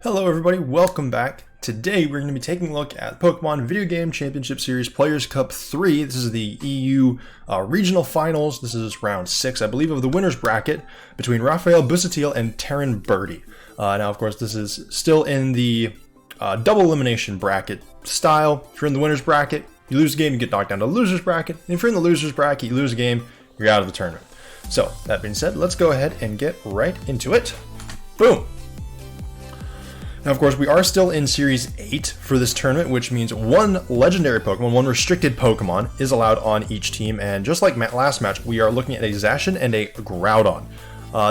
Hello everybody, welcome back. Today we're going to be taking a look at Pokemon Video Game Championship Series Players Cup 3. This is the EU Regional Finals. This is round 6, I believe, of the winner's bracket between Rafael, Busutil, and Taran, Birdee. Now, of course, this is still in the double elimination bracket style. If you're in the winner's bracket, you lose a game, you get knocked down to the loser's bracket. And if you're in the loser's bracket, you lose a game, you're out of the tournament. So, that being said, let's go ahead and get right into it. Boom! Now, of course, we are still in Series 8 for this tournament, which means one legendary Pokemon, one restricted Pokemon, is allowed on each team. And just like last match, we are looking at a Zacian and a Groudon.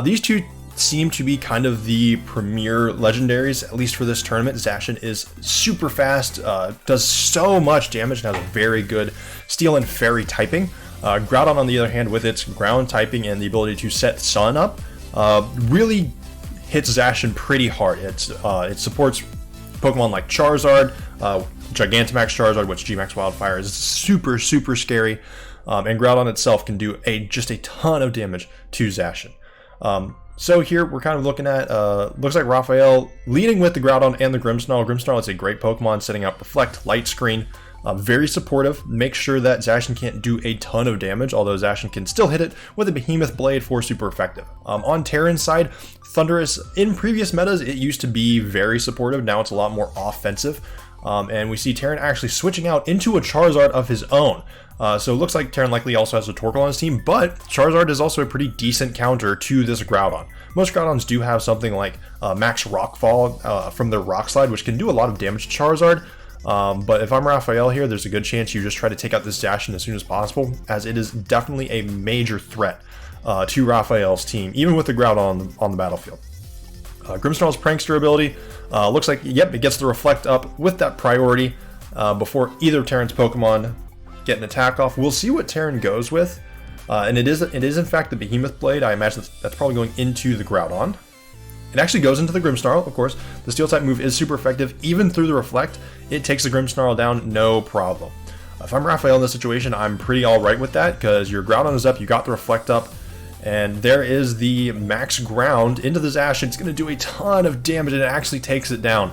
These two seem to be kind of the premier legendaries, at least for this tournament. Zacian is super fast, does so much damage, and has a very good Steel and Fairy typing. Groudon, on the other hand, with its ground typing and the ability to set Sun up, really hits Zacian pretty hard. It supports Pokemon like Charizard, Gigantamax Charizard, which G-Max Wildfire is super scary, and Groudon itself can do just a ton of damage to Zacian. So here we're kind of looking at, looks like Rafael leading with the Groudon and the Grimmsnarl. Grimmsnarl is a great Pokemon, setting up Reflect, Light Screen, very supportive, makes sure that Zacian can't do a ton of damage, although Zacian can still hit it with a Behemoth Blade for super effective. On Taran's side, Thundurus, in previous metas, it used to be very supportive. Now it's a lot more offensive. And we see Taran actually switching out into a Charizard of his own. So it looks like Taran likely also has a Torkoal on his team, but Charizard is also a pretty decent counter to this Groudon. Most Groudons do have something like Max Rockfall from their Rock Slide, which can do a lot of damage to Charizard. But if I'm Rafael here, there's a good chance you just try to take out this Zacian as soon as possible, as it is definitely a major threat to Rafael's team, even with the Groudon on the battlefield. Grimmsnarl's Prankster ability looks like, yep, it gets the Reflect up with that priority before either of Taran's Pokemon get an attack off. We'll see what Taran goes with, and it is in fact the Behemoth Blade. I imagine that's probably going into the Groudon. It actually goes into the Grimmsnarl, of course. The Steel-type move is super effective. Even through the Reflect, it takes the Grimmsnarl down, no problem. If I'm Rafael in this situation, I'm pretty alright with that, because your Groudon is up, you got the Reflect up, and there is the Max Ground into the Zacian. It's going to do a ton of damage, and it actually takes it down.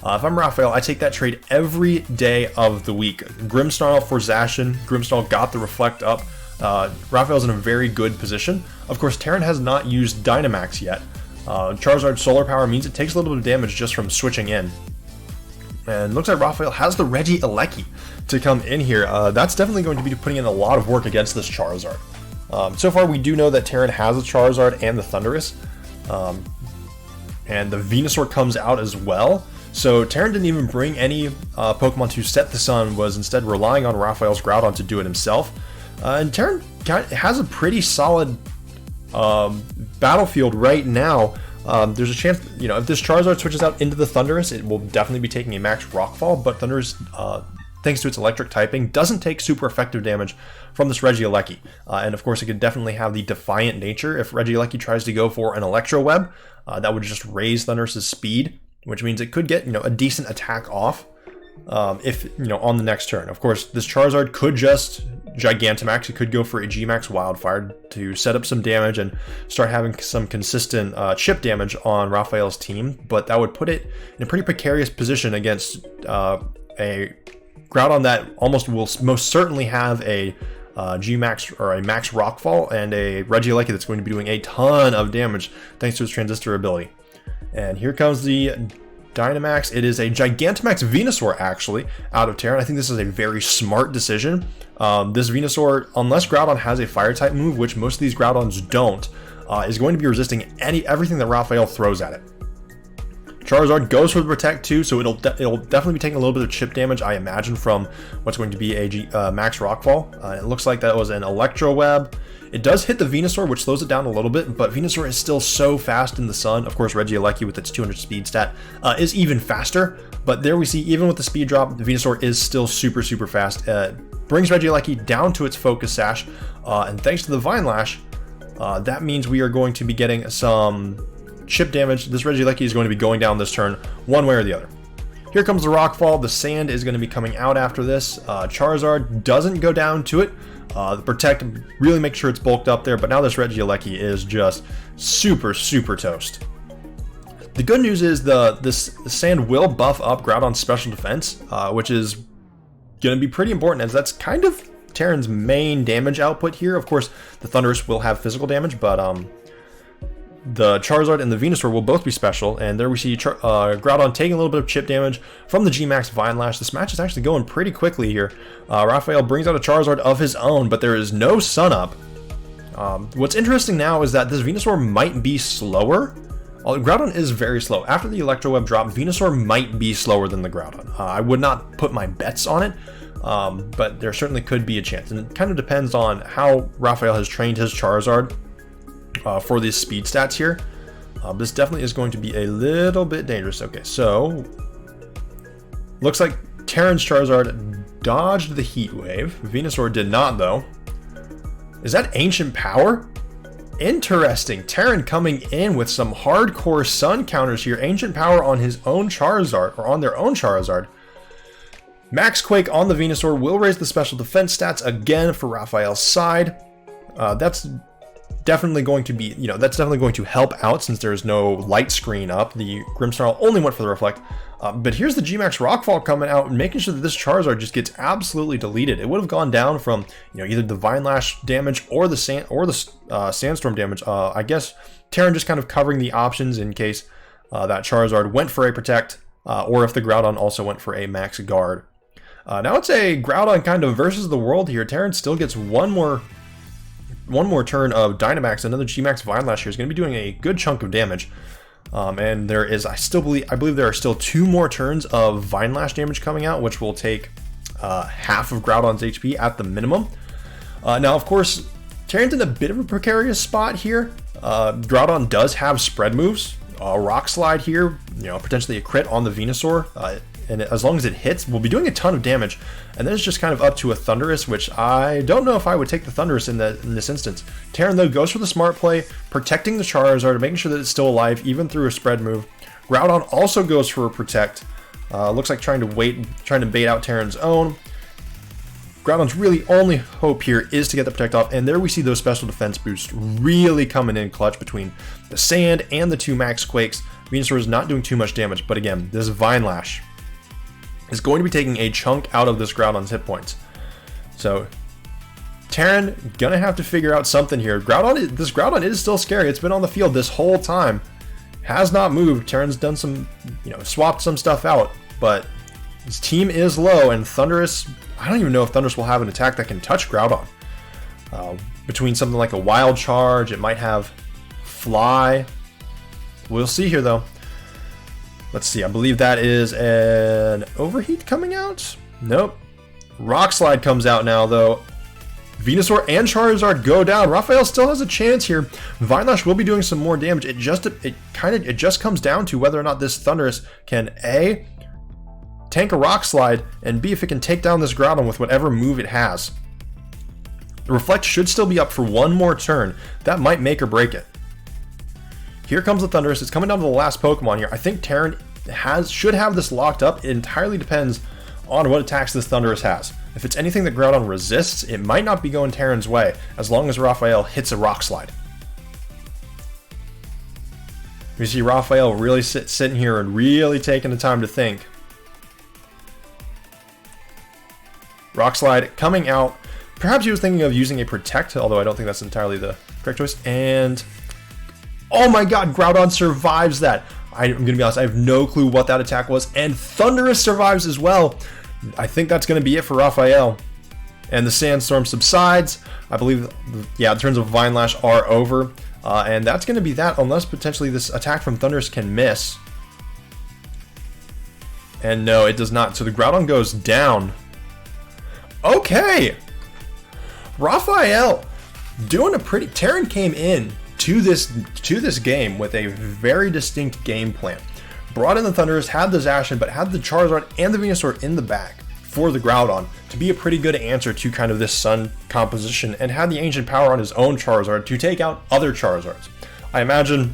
If I'm Rafael, I take that trade every day of the week. Grimmsnarl for Zacian. Grimmsnarl got the Reflect up. Rafael's in a very good position. Of course, Taran has not used Dynamax yet. Charizard's Solar Power means it takes a little bit of damage just from switching in. And looks like Rafael has the Regieleki to come in here. That's definitely going to be putting in a lot of work against this Charizard. So far, we do know that Taran has a Charizard and the Thundurus. And the Venusaur comes out as well. So Taran didn't even bring any Pokemon to set the Sun, was instead relying on Rafael's Groudon to do it himself. And Taran has a pretty solid battlefield right now. There's a chance, if this Charizard switches out into the Thundurus, it will definitely be taking a Max Rockfall, but Thundurus, thanks to its electric typing, doesn't take super effective damage from this Regieleki. And of course, it could definitely have the Defiant nature. If Regieleki tries to go for an Electro Web, that would just raise Thundurus' speed, which means it could get, a decent attack off if, on the next turn. Of course, this Charizard could just Gigantamax. It could go for a G-Max Wildfire to set up some damage and start having some consistent chip damage on Rafael's team, but that would put it in a pretty precarious position against a Groudon that will most certainly have a G-Max or a Max Rockfall and a Regieleki that's going to be doing a ton of damage thanks to its Transistor ability. And here comes the Dynamax. It is a Gigantamax Venusaur, actually, out of Taran. I think this is a very smart decision. This Venusaur, unless Groudon has a Fire-type move, which most of these Groudons don't, is going to be resisting everything that Rafael throws at it. Charizard goes for the Protect too, so it'll definitely be taking a little bit of chip damage, I imagine, from what's going to be a Max Rockfall. It looks like that was an Electro Web. It does hit the Venusaur, which slows it down a little bit, but Venusaur is still so fast in the Sun. Of course, Regieleki with its 200 speed stat is even faster, but there we see, even with the speed drop, the Venusaur is still super fast. Brings Regieleki down to its Focus Sash, and thanks to the Vine Lash, that means we are going to be getting some chip damage. This Regieleki is going to be going down this turn one way or the other. Here comes the Rockfall. The Sand is going to be coming out after this. Charizard doesn't go down to it. The Protect really makes sure it's bulked up there, but now this Regieleki is just super toast. The good news is this sand will buff up Groudon's special defense, which is going to be pretty important, as that's kind of Taran's main damage output here. Of course, the Thundurus will have physical damage, but the Charizard and the Venusaur will both be special. And there we see Groudon taking a little bit of chip damage from the G-Max Vine Lash. This match is actually going pretty quickly here. Rafael brings out a Charizard of his own, but there is no Sun Up. What's interesting now is that this Venusaur might be slower. Groudon is very slow. After the Electro Web drop, Venusaur might be slower than the Groudon. I would not put my bets on it, but there certainly could be a chance. And it kind of depends on how Rafael has trained his Charizard for these speed stats here. This definitely is going to be a little bit dangerous. Okay, so looks like Taran's Charizard dodged the Heat Wave. Venusaur did not, though. Is that Ancient Power? Interesting. Taran coming in with some hardcore Sun counters here. Ancient Power on his own Charizard, or on their own Charizard. Max Quake on the Venusaur will raise the special defense stats again for Rafael's side. That's definitely going to be, that's definitely going to help out since there's no light screen up. The Grimmsnarl only went for the Reflect. But here's the G-Max Rockfall coming out and making sure that this Charizard just gets absolutely deleted. It would have gone down from, either the Vine Lash damage or the Sandstorm damage. I guess Taran just kind of covering the options in case that Charizard went for a Protect, or if the Groudon also went for a Max Guard. Now it's a Groudon kind of versus the world here. Taran still gets one more turn of Dynamax. Another G-Max Vine Lash here is going to be doing a good chunk of damage. And there is, I believe there are still 2 more turns of Vine Lash damage coming out, which will take half of Groudon's HP at the minimum. Now, of course, Taran's in a bit of a precarious spot here. Groudon does have spread moves. Rock Slide here, potentially a crit on the Venusaur. And as long as it hits, we'll be doing a ton of damage. And then it's just kind of up to a Thundurus, which I don't know if I would take the Thundurus in this instance. Taran, though, goes for the smart play, protecting the Charizard, making sure that it's still alive, even through a spread move. Groudon also goes for a Protect. Looks like trying to bait out Taran's own. Groudon's really only hope here is to get the Protect off, and there we see those special defense boosts really coming in clutch between the Sand and the 2 Max Quakes. Venusaur is not doing too much damage, but again, this Vine Lash is going to be taking a chunk out of this Groudon's hit points. So Taran gonna have to figure out something here. This Groudon is still scary. It's been on the field this whole time. Has not moved. Taran's done some, swapped some stuff out, but his team is low, and Thundurus, I don't even know if Thundurus will have an attack that can touch Groudon. Between something like a Wild Charge, it might have Fly. We'll see here, though. Let's see, I believe that is an Overheat coming out? Nope. Rock Slide comes out now, though. Venusaur and Charizard go down. Rafael still has a chance here. Vine Lash will be doing some more damage. It just comes down to whether or not this Thundurus can A, tank a Rock Slide, and B, if it can take down this Groudon with whatever move it has. The Reflect should still be up for one more turn. That might make or break it. Here comes the Thundurus. It's coming down to the last Pokemon here. I think Taran should have this locked up. It entirely depends on what attacks this Thundurus has. If it's anything that Groudon resists, it might not be going Taran's way, as long as Rafael hits a Rock Slide. We see Rafael really sitting here and really taking the time to think. Rock Slide coming out. Perhaps he was thinking of using a Protect, although I don't think that's entirely the correct choice. And oh my god, Groudon survives that. I'm going to be honest, I have no clue what that attack was. And Thundurus survives as well. I think that's going to be it for Rafael. And the Sandstorm subsides. I believe, yeah, the turns of Vine Lash are over. And that's going to be that, unless potentially this attack from Thundurus can miss. And no, it does not. So the Groudon goes down. Okay. Rafael doing a pretty... Taran came in to this game with a very distinct game plan. Brought in the Thundurus, had the Zacian, but had the Charizard and the Venusaur in the back for the Groudon to be a pretty good answer to kind of this Sun composition, and had the Ancient Power on his own Charizard to take out other Charizards. I imagine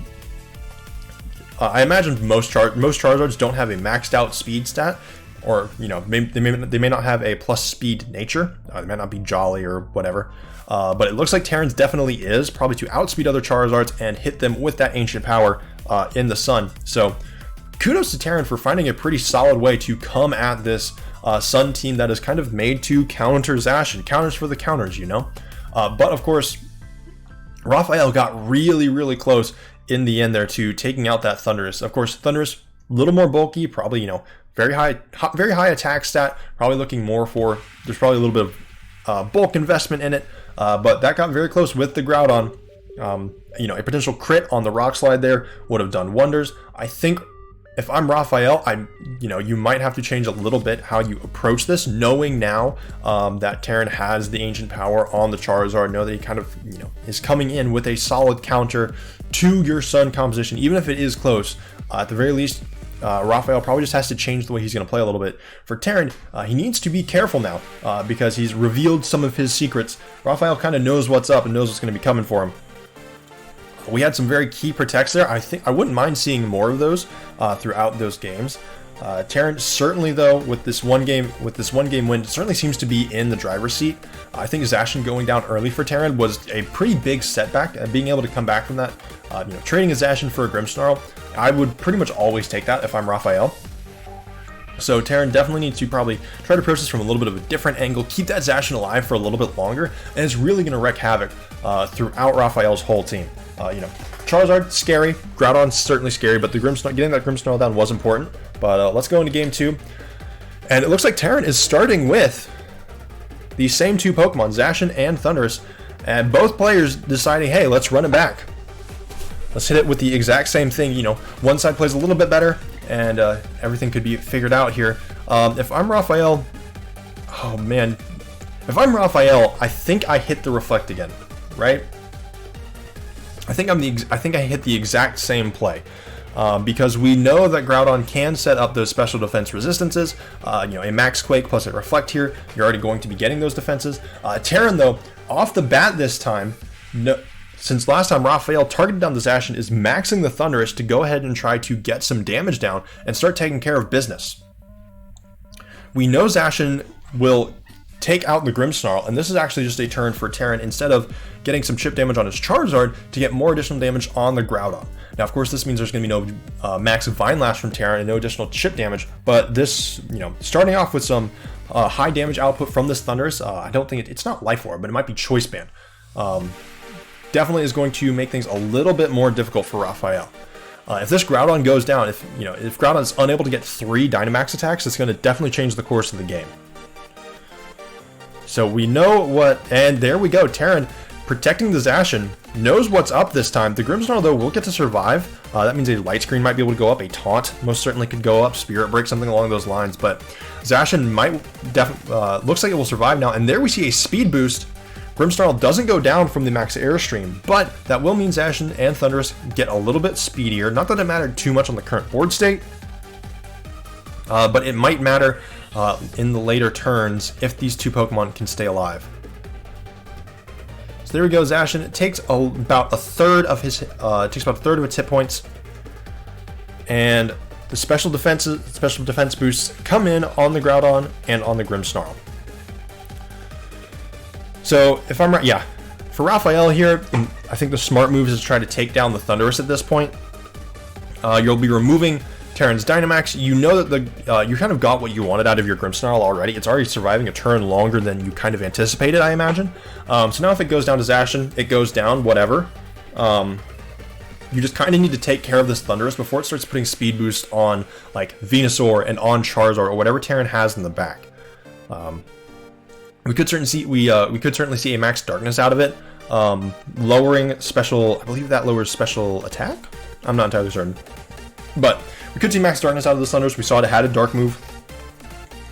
most Charizards don't have a maxed out speed stat, or they may not have a plus speed nature. They may not be Jolly or whatever. But it looks like Taran's definitely is, probably to outspeed other Charizards and hit them with that Ancient Power in the sun. So kudos to Taran for finding a pretty solid way to come at this Sun team that is kind of made to counter Zacian. Counters for the counters, you know? But of course, Rafael got really, really close in the end there to taking out that Thunderous. Of course, Thunderous, a little more bulky, probably, you know, very high attack stat, probably looking more for, there's probably a little bit of bulk investment in it, but that got very close with the Groudon. You know, a potential crit on the Rock Slide there would have done wonders. I think if I'm Rafael, you know, you might have to change a little bit how you approach this, knowing now that Taran has the Ancient Power on the Charizard, know that he kind of, you know, is coming in with a solid counter to your Sun composition, even if it is close. At the very least, Rafael probably just has to change the way he's going to play a little bit. For Taran, he needs to be careful now because he's revealed some of his secrets. Rafael kind of knows what's up and knows what's going to be coming for him. We had some very key protects there. I think I wouldn't mind seeing more of those throughout those games. Taran certainly, though, with this one game win, certainly seems to be in the driver's seat. I think Zacian going down early for Taran was a pretty big setback. Being able to come back from that, you know, trading a Zacian for a Grimmsnarl, I would pretty much always take that if I'm Rafael. So Taran definitely needs to probably try to approach this from a little bit of a different angle, keep that Zacian alive for a little bit longer, and it's really going to wreak havoc throughout Rafael's whole team. You know, Charizard, scary. Groudon, certainly scary, but the getting that Grimmsnarl down was important. But let's go into game 2. And it looks like Taran is starting with the same two Pokemon, Zacian and Thunderous, and both players deciding, hey, let's run it back. Let's hit it with the exact same thing. You know, one side plays a little bit better, and everything could be figured out here. If I'm Rafael, oh man, if I'm Rafael, I think I hit the Reflect again, right? I think I hit the exact same play because we know that Groudon can set up those special defense resistances. You know, a Max Quake plus a Reflect here, you're already going to be getting those defenses. Taran, though, off the bat this time, since last time Rafael targeted down the Zacian, is maxing the Thunderous to go ahead and try to get some damage down and start taking care of business. We know Zacian will take out the Grimmsnarl, and this is actually just a turn for Taran, instead of getting some chip damage on his Charizard, to get more additional damage on the Groudon. Now, of course, this means there's going to be no max Vine Lash from Taran and no additional chip damage, but this, you know, starting off with some high damage output from this Thunderous, I don't think it's not Life Orb, but it might be Choice Band. Definitely is going to make things a little bit more difficult for Rafael. If this Groudon goes down, if Groudon is unable to get 3 Dynamax attacks, it's going to definitely change the course of the game. So we know what, and there we go. Taran, protecting the Zacian, knows what's up this time. The Grimmsnarl, though, will get to survive. That means a Light Screen might be able to go up. A Taunt most certainly could go up. Spirit Break, something along those lines. But Zacian might looks like it will survive now. And there we see a Speed Boost. Grimmsnarl doesn't go down from the Max Airstream, but that will mean Zacian and Thunderous get a little bit speedier. Not that it mattered too much on the current board state, but it might matter in the later turns if these two Pokemon can stay alive. So there we go, Zacian. It takes about a third of its hit points, and the special defense boosts come in on the Groudon and on the Grimmsnarl. So if I'm right, yeah, for Rafael here, I think the smart move is to try to take down the Thunderous at this point. You'll be removing Taran's Dynamax. You know that you kind of got what you wanted out of your Grimmsnarl already. It's already surviving a turn longer than you kind of anticipated, I imagine. So now if it goes down to Zacian, it goes down, whatever. You just kind of need to take care of this Thunderous before it starts putting speed boost on like Venusaur and on Charizard or whatever Taran has in the back. We could certainly see a Max Darkness out of it, lowering special. I believe that lowers special attack. I'm not entirely certain, but we could see Max Darkness out of the Thunderous. We saw it had a Dark move.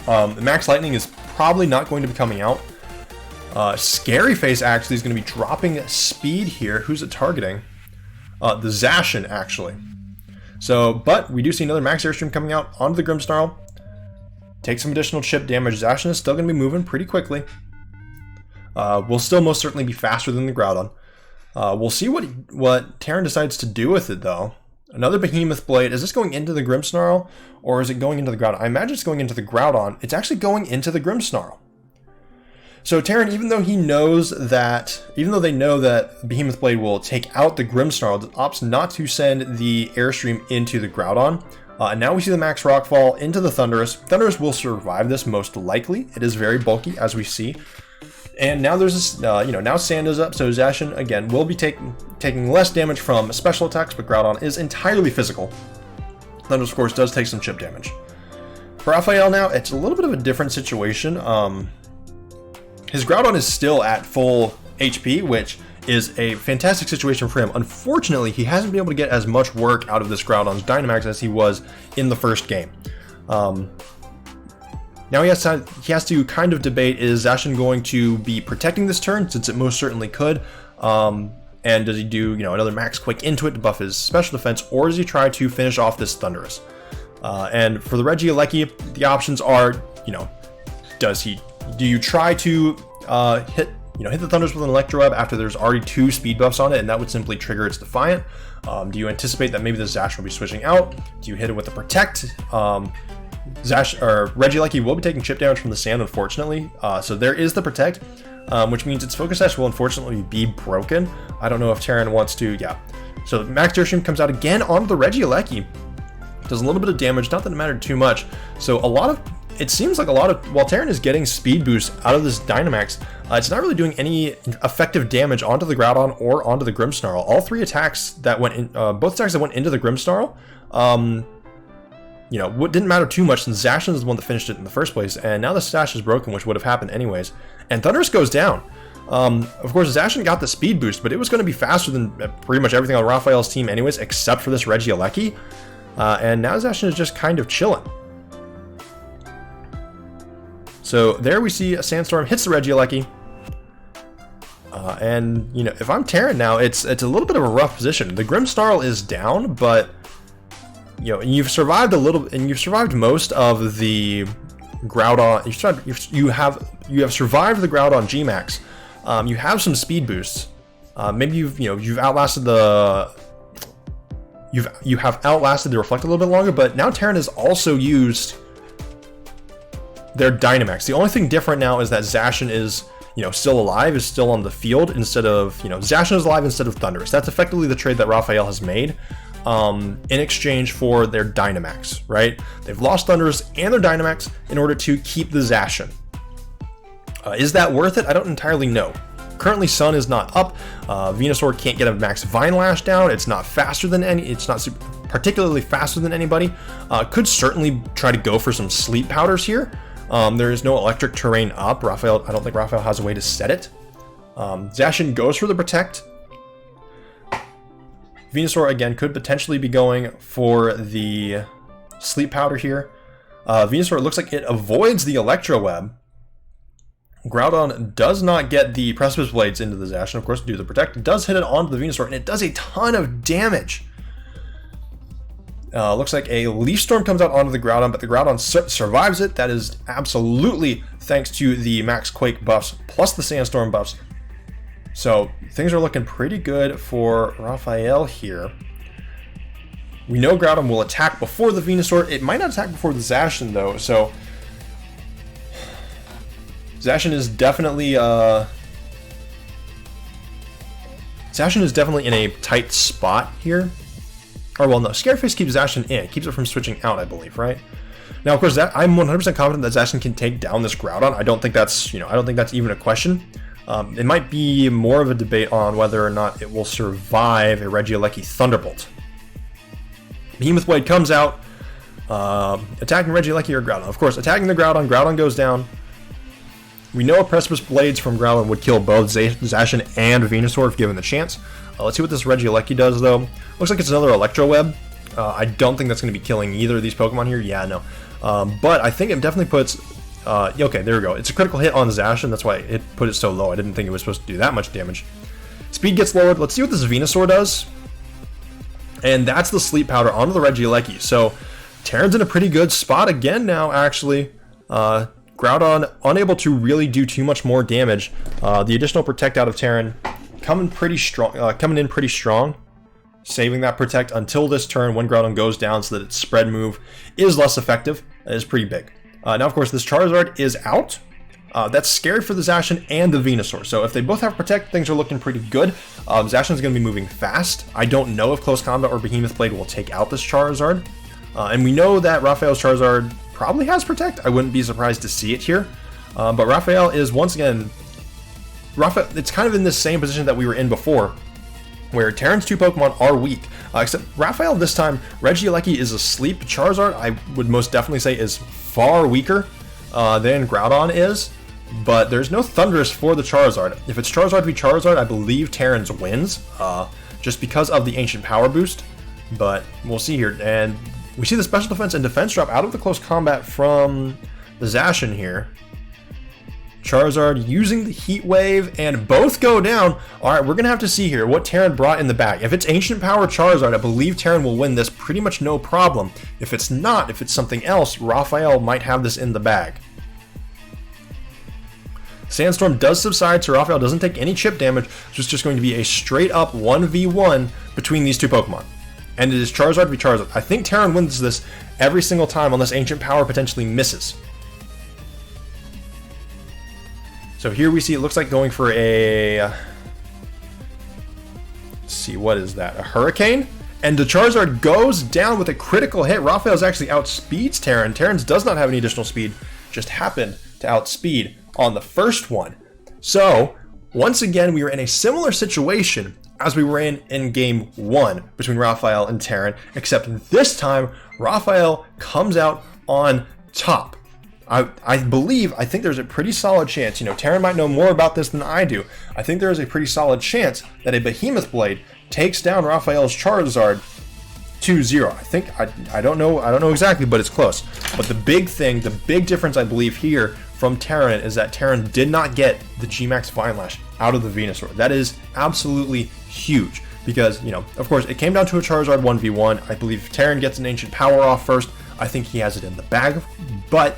Max Lightning is probably not going to be coming out. Scary Face actually is going to be dropping speed here. Who's it targeting? The Zacian actually. So, but we do see another Max Airstream coming out onto the Grimmsnarl. Take some additional chip damage. Zacian is still going to be moving pretty quickly. Will still most certainly be faster than the Groudon. We'll see what Taran decides to do with it, though. Another Behemoth Blade. Is this going into the Grimmsnarl, or is it going into the Groudon? I imagine it's going into the Groudon. It's actually going into the Grimmsnarl. So Taran, even though they know that Behemoth Blade will take out the Grimmsnarl, opts not to send the Airstream into the Groudon. And now we see the Max Rockfall into the Thundurus. Thundurus will survive this most likely. It is very bulky, as we see. And now there's this, now Sand is up, so Zacian, again, will be taking less damage from special attacks, but Groudon is entirely physical. Thundurus, of course, does take some chip damage. For Rafael now, it's a little bit of a different situation. His Groudon is still at full HP, which is a fantastic situation for him. Unfortunately, he hasn't been able to get as much work out of this Groudon's Dynamax as he was in the first game. Now he has to kind of debate, is Zacian going to be protecting this turn, since it most certainly could? And does he do, another Max Quake into it to buff his special defense, or does he try to finish off this Thundurus? And for the Regieleki, the options are, do you try to hit the Thundurus with an Electro Web after there's already 2 speed buffs on it, and that would simply trigger its Defiant? Do you anticipate that maybe the Zacian will be switching out? Do you hit it with a Protect? Regieleki will be taking chip damage from the Sand, unfortunately. So there is the Protect, which means its Focus Sash will unfortunately be broken. I don't know if Taran wants to, So Max Airstream comes out again onto the Regieleki. Does a little bit of damage, not that it mattered too much. So it seems like while Taran is getting speed boost out of this Dynamax, it's not really doing any effective damage onto the Groudon or onto the Grimmsnarl. All 3 attacks that went in, both attacks that went into the Grimmsnarl, didn't matter too much since Zacian is the one that finished it in the first place, and now the stash is broken, which would have happened anyways. And Thundurus goes down. Of course, Zacian got the speed boost, but it was going to be faster than pretty much everything on Rafael's team anyways, except for this Regieleki. And now Zacian is just kind of chilling. So there we see a Sandstorm hits the Regieleki. And, if I'm Taran now, it's a little bit of a rough position. The Grimmsnarl is down, but, you've survived you've survived most of the Groudon. You have survived the Groudon G-Max. You have some speed boosts. Maybe you've outlasted you have outlasted the Reflect a little bit longer, but now Taran has also used their Dynamax. The only thing different now is that Zacian is, still alive, is still on the field instead of, Zacian is alive instead of Thundurus. That's effectively the trade that Rafael has made in exchange for their Dynamax, right? They've lost Thundurus and their Dynamax in order to keep the Zacian. Is that worth it? I don't entirely know. Currently, Sun is not up. Venusaur can't get a max Vine Lash down. It's not faster than it's not particularly faster than anybody. Could certainly try to go for some Sleep Powders here. There is no electric terrain up. I don't think Rafael has a way to set it. Zacian goes for the Protect. Venusaur, again, could potentially be going for the Sleep Powder here. Venusaur, looks like it avoids the Electro Web. Groudon does not get the Precipice Blades into the Zacian, of course, due to the Protect. It does hit it onto the Venusaur, and it does a ton of damage. Looks like a Leaf Storm comes out onto the Groudon, but the Groudon survives it. That is absolutely thanks to the Max Quake buffs plus the Sandstorm buffs. So things are looking pretty good for Rafael here. We know Groudon will attack before the Venusaur. It might not attack before the Zacian, though, so Zacian is definitely in a tight spot here. Or, well, no, Scareface keeps Zacian in. It keeps it from switching out, I believe, right? Now, of course, I'm 100% confident that Zacian can take down this Groudon. I don't think that's even a question. It might be more of a debate on whether or not it will survive a Regieleki Thunderbolt. Behemoth Blade comes out, attacking Regieleki or Groudon. Of course, attacking the Groudon, Groudon goes down. We know a Precipice Blades from Groudon would kill both Zacian and Venusaur if given the chance. Let's see what this Regieleki does, though. Looks like it's another Electro Web. I don't think that's going to be killing either of these Pokemon here. Yeah, no. But I think it definitely puts... okay, there we go. It's a critical hit on Zacian. That's why it put it so low. I didn't think it was supposed to do that much damage. Speed gets lowered. Let's see what this Venusaur does. And that's the Sleep Powder onto the Regieleki. So Taran's in a pretty good spot again now, actually. Groudon unable to really do too much more damage. The additional Protect out of Taran coming in pretty strong, saving that Protect until this turn when Groudon goes down so that its spread move is less effective. It is pretty big. Now, of course, this Charizard is out. That's scary for the Zacian and the Venusaur. So if they both have Protect, things are looking pretty good. Zacian's going to be moving fast. I don't know if Close Combat or Behemoth Blade will take out this Charizard. And we know that Rafael's Charizard probably has Protect. I wouldn't be surprised to see it here. But Rafael is, once again, it's kind of in the same position that we were in before, where Taran's 2 Pokemon are weak. Except Rafael this time, Regieleki is asleep. Charizard, I would most definitely say, is far weaker than Groudon is. But there's no Thundurus for the Charizard. If it's Charizard v Charizard, I believe Taran's wins, just because of the Ancient Power boost. But we'll see here. And we see the Special Defense and Defense drop out of the Close Combat from the Zacian here. Charizard using the Heat Wave, and both go down. Alright, we're going to have to see here what Taran brought in the bag. If it's Ancient Power Charizard, I believe Taran will win this pretty much no problem. If it's not, if it's something else, Rafael might have this in the bag. Sandstorm does subside, so Rafael doesn't take any chip damage. So it's just going to be a straight up 1v1 between these 2 Pokemon. And it is Charizard v Charizard. I think Taran wins this every single time unless Ancient Power potentially misses. So here we see it looks like going for a... let's see, what is that? A Hurricane? And the Charizard goes down with a critical hit. Rafael's actually outspeeds Taran. Taran's does not have any additional speed. Just happened to outspeed on the first one. So, once again, we were in a similar situation as we were in game 1 between Rafael and Taran, except this time, Rafael comes out on top. I think there's a pretty solid chance, Taran might know more about this than I do. I think there is a pretty solid chance that a Behemoth Blade takes down Rafael's Charizard 2-0. I don't know exactly, but it's close. But the big difference I believe here from Taran is that Taran did not get the G-Max Vine Lash out of the Venusaur. That is absolutely huge because, of course, it came down to a Charizard 1v1. I believe Taran gets an Ancient Power off first. I think he has it in the bag, but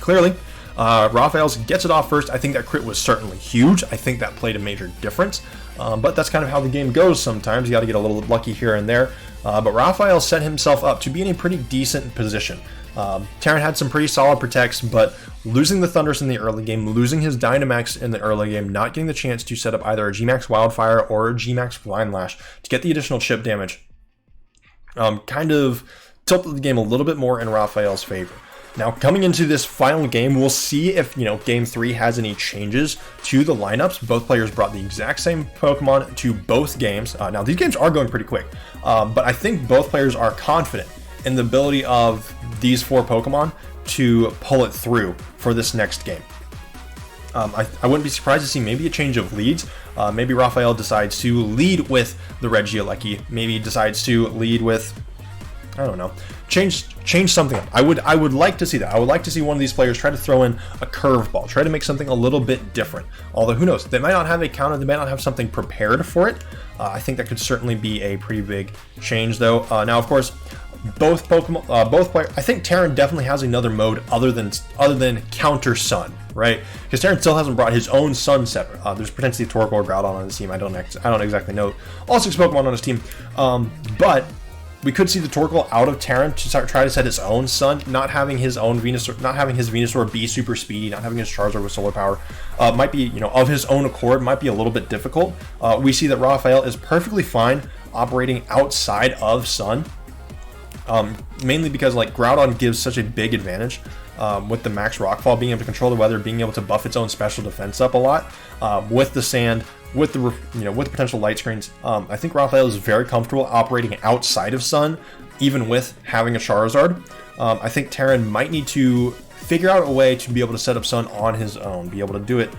clearly, Rafael's gets it off first. I think that crit was certainly huge. I think that played a major difference. But that's kind of how the game goes sometimes. You got to get a little lucky here and there. But Rafael set himself up to be in a pretty decent position. Taran had some pretty solid protects, but losing the Thundurus in the early game, losing his Dynamax in the early game, not getting the chance to set up either a G-Max Wildfire or a G-Max Blind Lash to get the additional chip damage, kind of tilted the game a little bit more in Rafael's favor. Now, coming into this final game, we'll see if, Game 3 has any changes to the lineups. Both players brought the exact same Pokemon to both games. Now, these games are going pretty quick, but I think both players are confident in the ability of these 4 Pokemon to pull it through for this next game. I wouldn't be surprised to see maybe a change of leads. Maybe Rafael decides to lead with the Regieleki. Maybe decides to lead with, I don't know, change something up. I would like to see that. I would like to see one of these players try to throw in a curveball, try to make something a little bit different. Although who knows? They might not have a counter. They might not have something prepared for it. I think that could certainly be a pretty big change, though. Now, of course, both players. I think Taran definitely has another mode other than Counter Sun, right? Because Taran still hasn't brought his own Sun set. There's potentially Torkoal or Groudon on his team. I don't exactly know all 6 Pokemon on his team, but we could see the Torkoal out of Taran to try to set his own Sun, not having his own Venusaur, not having his Venusaur be super speedy, not having his Charizard with Solar Power, might be, of his own accord, might be a little bit difficult. We see that Rafael is perfectly fine operating outside of Sun, mainly because Groudon gives such a big advantage with the Max Rockfall, being able to control the weather, being able to buff its own special defense up a lot, with the sand, with the with the potential light screens. I think Rafael is very comfortable operating outside of Sun, even with having a Charizard. I think Taran might need to figure out a way to be able to set up Sun on his own, be able to do it,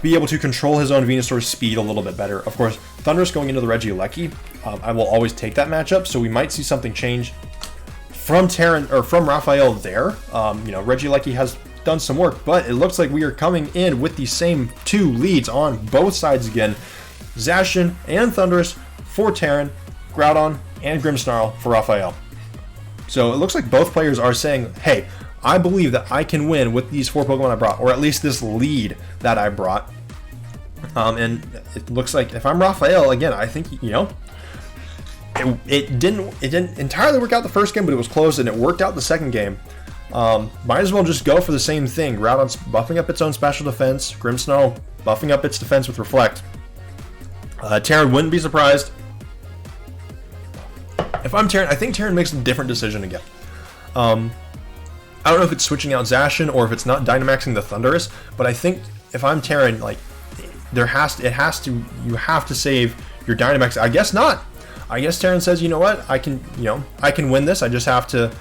be able to control his own Venusaur's speed a little bit better. Of course, Thundurus going into the Regieleki, I will always take that matchup, so we might see something change from Taran or from Rafael there. Regieleki has done some work, but it looks like we are coming in with the same 2 leads on both sides again. Zacian and Thundurus for Taran, Groudon and Grimmsnarl for Rafael. So it looks like both players are saying, hey, I believe that I can win with these 4 Pokemon I brought, or at least this lead that I brought. And it looks like if I'm Rafael, again, I think, it didn't entirely work out the first game, but it was close, and it worked out the second game. Might as well just go for the same thing. Groudon's buffing up its own special defense. Grimmsnarl buffing up its defense with Reflect. Taran wouldn't be surprised. If I'm Taran, I think Taran makes a different decision again. I don't know if it's switching out Zacian or if it's not Dynamaxing the Thundurus, but I think if I'm Taran, like, you have to save your Dynamax. I guess not. I guess Taran says, you know what, I can win this. I just have to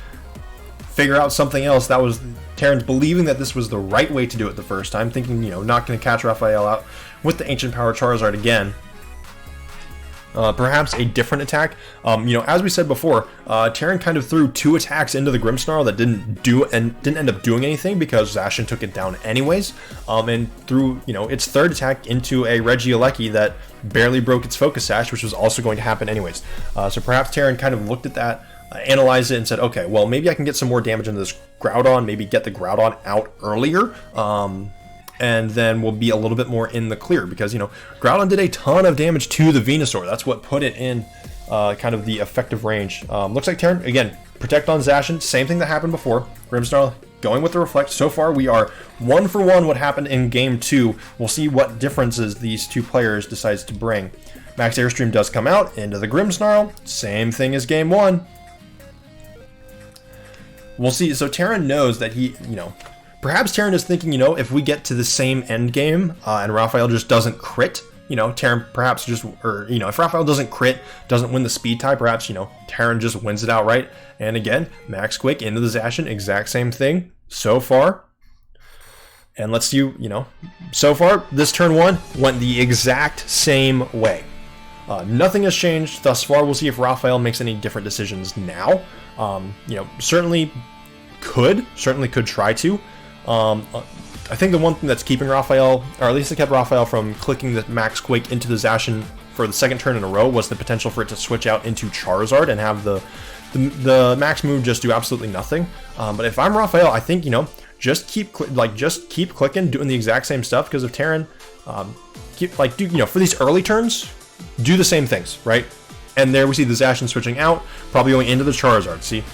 figure out something else. That was Taran's believing that this was the right way to do it the first time, thinking, not going to catch Rafael out with the Ancient Power Charizard again. Perhaps a different attack. As we said before, Taran kind of threw 2 attacks into the Grimmsnarl that didn't end up doing anything because Zacian took it down anyways. And threw its 3rd attack into a Regieleki that barely broke its Focus Sash, which was also going to happen anyways. So perhaps Taran kind of looked at that, analyzed it, and said, okay, well, maybe I can get some more damage into this Groudon. Maybe get the Groudon out earlier. And then we'll be a little bit more in the clear because, Groudon did a ton of damage to the Venusaur. That's what put it in kind of the effective range. Looks like Taran, again, Protect on Zacian, same thing that happened before. Grimmsnarl going with the Reflect. So far, we are 1 for 1 what happened in Game 2. We'll see what differences these 2 players decides to bring. Max Airstream does come out into the Grimmsnarl. Same thing as Game 1. We'll see. So Taran knows that he, perhaps Taran is thinking, if we get to the same end game and Rafael just doesn't crit, Taran perhaps if Rafael doesn't crit, doesn't win the speed tie, perhaps, Taran just wins it outright. And again, Max Quick into the Zacian, exact same thing so far. And let's see, so far, this turn 1 went the exact same way. Nothing has changed thus far. We'll see if Rafael makes any different decisions now. Certainly could try to. I think the one thing that's keeping Rafael, or at least it kept Rafael from clicking the Max Quake into the Zacian for the 2nd turn in a row, was the potential for it to switch out into Charizard and have the Max move just do absolutely nothing. But if I'm Rafael, I think just keep clicking, doing the exact same stuff. Because if Taran, for these early turns, do the same things, right? And there we see the Zacian switching out, probably going into the Charizard. See.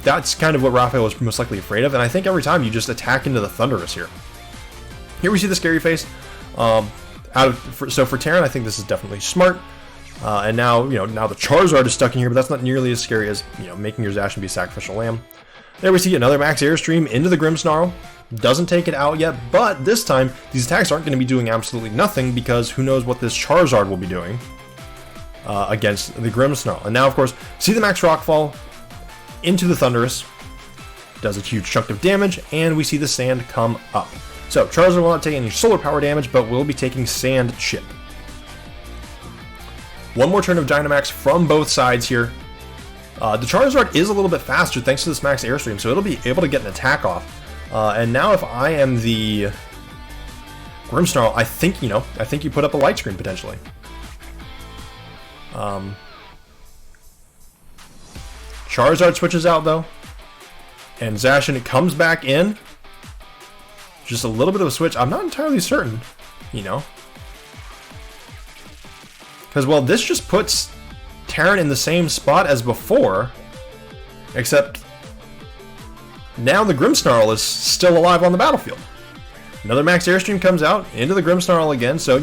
That's kind of what Rafael was most likely afraid of, and I think every time you just attack into the Thundurus here. Here we see the Scary Face. So for Taran, I think this is definitely smart. And now the Charizard is stuck in here, but that's not nearly as scary as making your Zacian be Sacrificial Lamb. There we see another Max Airstream into the Grimmsnarl. Doesn't take it out yet, but this time these attacks aren't going to be doing absolutely nothing because who knows what this Charizard will be doing against the Grimmsnarl. And now, of course, see the Max Rockfall into the Thundurus, does a huge chunk of damage, and we see the Sand come up. So Charizard will not take any Solar Power damage, but will be taking Sand Chip. One more turn of Dynamax from both sides here. The Charizard is a little bit faster thanks to this Max Airstream, so it'll be able to get an attack off. And now if I am the Grimmsnarl, I think you put up a Light Screen potentially. Charizard switches out though, and Zacian comes back in. Just a little bit of a switch. I'm not entirely certain, because this just puts Taran in the same spot as before, except now the Grimmsnarl is still alive on the battlefield. Another Max Airstream comes out into the Grimmsnarl again, so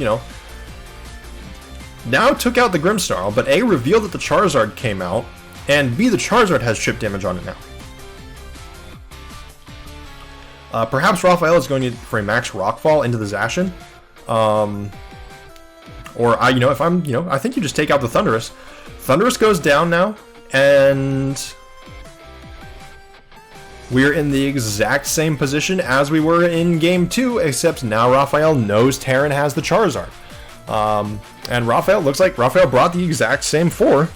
now took out the Grimmsnarl, but A, revealed that the Charizard came out, and B, the Charizard has chip damage on it now. Perhaps Rafael is going for a Max Rockfall into the Zacian. I think you just take out the Thundurus. Thundurus goes down now, and we're in the exact same position as we were in Game 2, except now Rafael knows Taran has the Charizard. And looks like Rafael brought the exact same 4.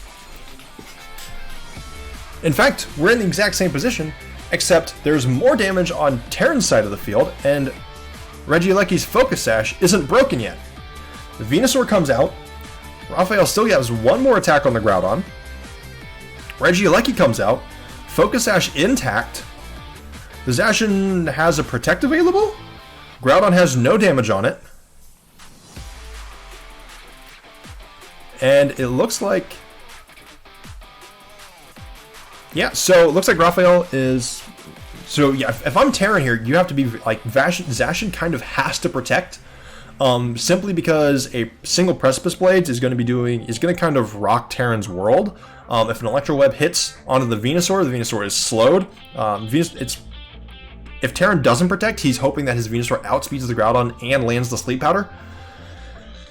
In fact, we're in the exact same position, except there's more damage on Taran's side of the field, and Regieleki's Focus Sash isn't broken yet. The Venusaur comes out, Rafael still has one more attack on the Groudon, Regieleki comes out, Focus Sash intact, the Zacian has a Protect available, Groudon has no damage on it, and it looks like... Yeah, so it looks like Rafael is So yeah, if I'm Taran here, you have to be like Zacian kind of has to protect, simply because a single Precipice Blades is going to kind of rock Taran's world. If an Electro Web hits onto the Venusaur is slowed. If Taran doesn't protect, he's hoping that his Venusaur outspeeds the Groudon and lands the Sleep Powder,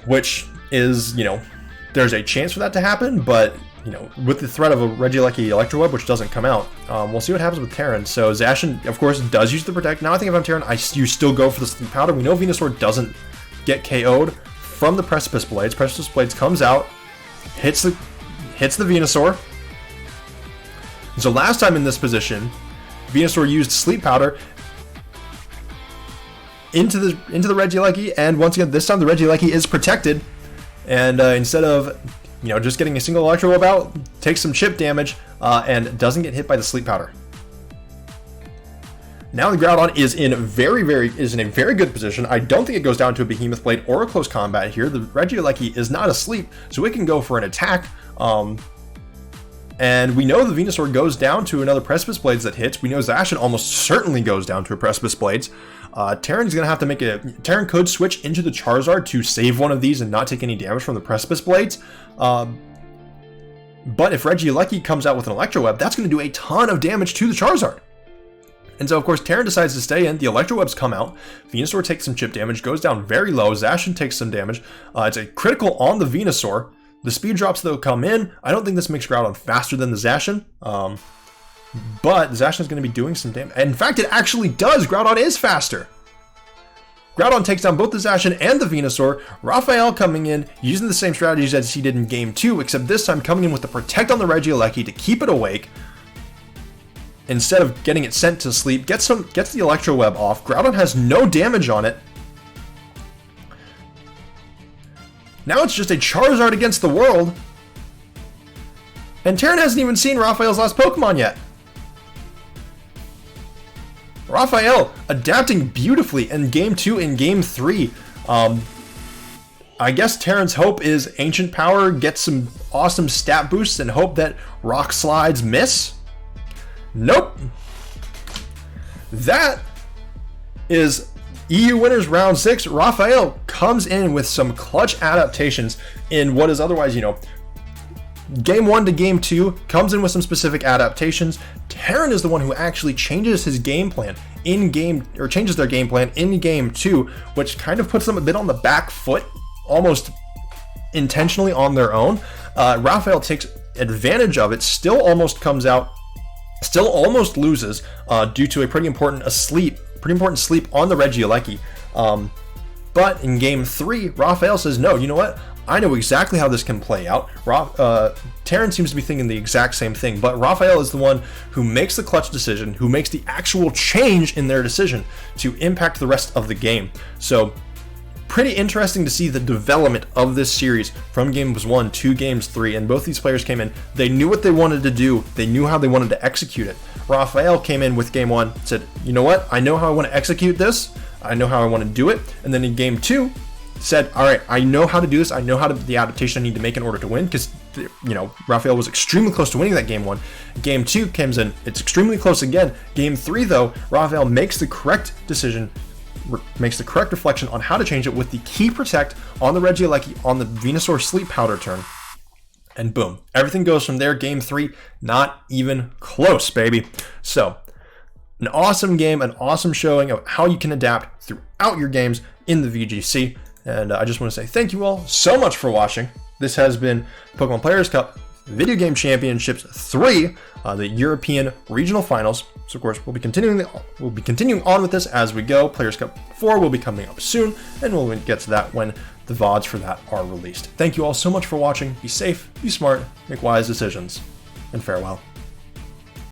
which is, there's a chance for that to happen, but, with the threat of a Regieleki Electro Web, which doesn't come out, we'll see what happens with Taran. So Zacian, of course, does use the Protect. Now I think if I'm Taran, you still go for the Sleep Powder. We know Venusaur doesn't get KO'd from the Precipice Blades. Precipice Blades comes out, hits the Venusaur. So last time in this position, Venusaur used Sleep Powder into the Regieleki, and once again, this time the Regieleki is protected, and instead of just getting a single Electro Web out, takes some chip damage and doesn't get hit by the Sleep Powder. Now the Groudon is in a very good position. I don't think it goes down to a Behemoth Blade or a close combat here. The Regieleki is not asleep, so it can go for an attack. And we know the Venusaur goes down to another Precipice Blades that hits. We know Zacian almost certainly goes down to a Precipice Blades. Taran's going to have to Taran could switch into the Charizard to save one of these and not take any damage from the Precipice Blades. But if Regieleki comes out with an Electro Web, that's going to do a ton of damage to the Charizard. And so, of course, Taran decides to stay in. The Electro Webs come out. Venusaur takes some chip damage, goes down very low. Zacian takes some damage. It's a critical on the Venusaur. The speed drops, though, come in. I don't think this makes Groudon faster than the Zacian. But Zacian is going to be doing some damage. In fact, it actually does. Groudon is faster. Groudon takes down both the Zacian and the Venusaur. Rafael coming in, using the same strategies as he did in Game 2, except this time coming in with the Protect on the Regieleki to keep it awake. Instead of getting it sent to sleep, gets the Electro Web off. Groudon has no damage on it. Now it's just a Charizard against the world. And Taran hasn't even seen Rafael's last Pokemon yet. Rafael adapting beautifully in Game 2 and Game 3. I guess Taran's hope is Ancient Power, get some awesome stat boosts, and hope that Rock Slides miss. Nope. That is EU Winners Round 6. Rafael comes in with some clutch adaptations in what is otherwise, Game 1 to Game 2, comes in with some specific adaptations. Taran is the one who actually changes his game plan changes their game plan in Game 2, which kind of puts them a bit on the back foot, almost intentionally on their own. Rafael takes advantage of it, still almost loses due to a pretty important sleep on the Regieleki. But in Game 3, Rafael says, no, you know what? I know exactly how this can play out. Taran seems to be thinking the exact same thing, but Rafael is the one who makes the clutch decision, who makes the actual change in their decision to impact the rest of the game. So, pretty interesting to see the development of this series from Games 1 to Games 3, and both these players came in, they knew what they wanted to do, they knew how they wanted to execute it. Rafael came in with Game 1, said, you know what, I know how I want to execute this, I know how I want to do it, and then in Game 2, said, all right, I know how to do this, I know the adaptation I need to make in order to win, because, Rafael was extremely close to winning that Game 1. Game 2 comes in, it's extremely close again. Game 3, though, Rafael makes the correct decision, makes the correct reflection on how to change it with the key Protect on the Regieleki on the Venusaur Sleep Powder turn. And boom, everything goes from there. Game 3, not even close, baby. So, an awesome game, an awesome showing of how you can adapt throughout your games in the VGC. And I just want to say thank you all so much for watching. This has been Pokemon Players Cup Video Game Championships 3, the European Regional Finals. So of course we'll be continuing on with this as we go. Players Cup 4 will be coming up soon, and we'll get to that when the VODs for that are released. Thank you all so much for watching. Be safe, be smart, make wise decisions, and farewell.